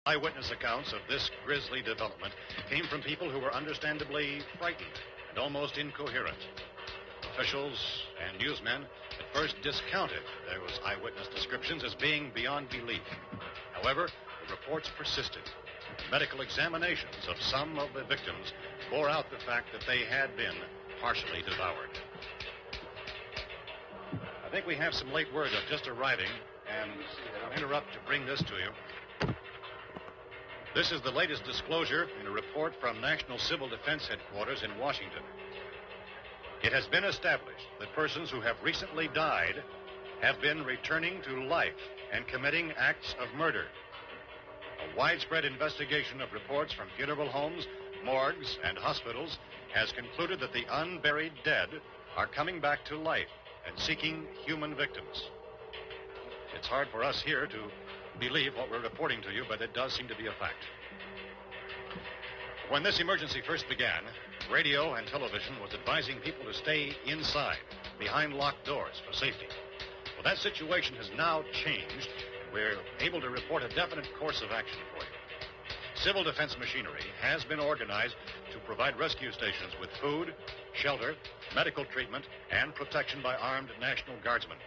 Eyewitness accounts of this grisly development came from people who were understandably frightened and almost incoherent. Officials and newsmen at first discounted those eyewitness descriptions as being beyond belief. However, the reports persisted. Medical examinations of some of the victims bore out the fact that they had been partially devoured. I think we have some late word of just arriving, and I'll interrupt to bring this to you. This is the latest disclosure in a report from National Civil Defense Headquarters in Washington. It has been established that persons who have recently died have been returning to life and committing acts of murder. A widespread investigation of reports from funeral homes, morgues, and hospitals has concluded that the unburied dead are coming back to life and seeking human victims. It's hard for us here to believe what we're reporting to you, but it does seem to be a fact. When this emergency first began, radio and television was advising people to stay inside, behind locked doors for safety. Well, that situation has now changed. We're able to report a definite course of action for you. Civil defense machinery has been organized to provide rescue stations with food, shelter, medical treatment, and protection by armed National Guardsmen.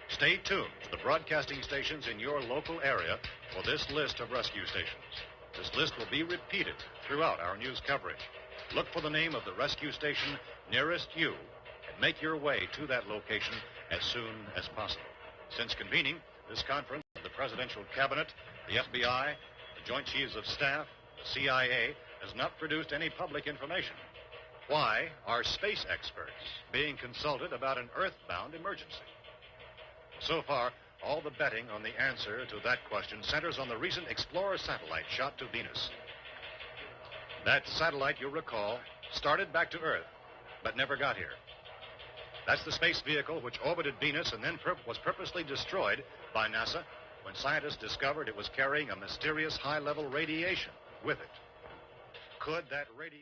Stay tuned to the broadcasting stations in your local area for this list of rescue stations. This list will be repeated throughout our news coverage. Look for the name of the rescue station nearest you and make your way to that location as soon as possible. Since convening this conference of the Presidential Cabinet, the FBI, the Joint Chiefs of Staff, the CIA has not produced any public information. Why are space experts being consulted about an earthbound emergency? So far, all the betting on the answer to that question centers on the recent Explorer satellite shot to Venus. That satellite, you'll recall, started back to Earth, but never got here. That's the space vehicle which orbited Venus and then was purposely destroyed by NASA when scientists discovered it was carrying a mysterious high-level radiation with it. Could that radiation...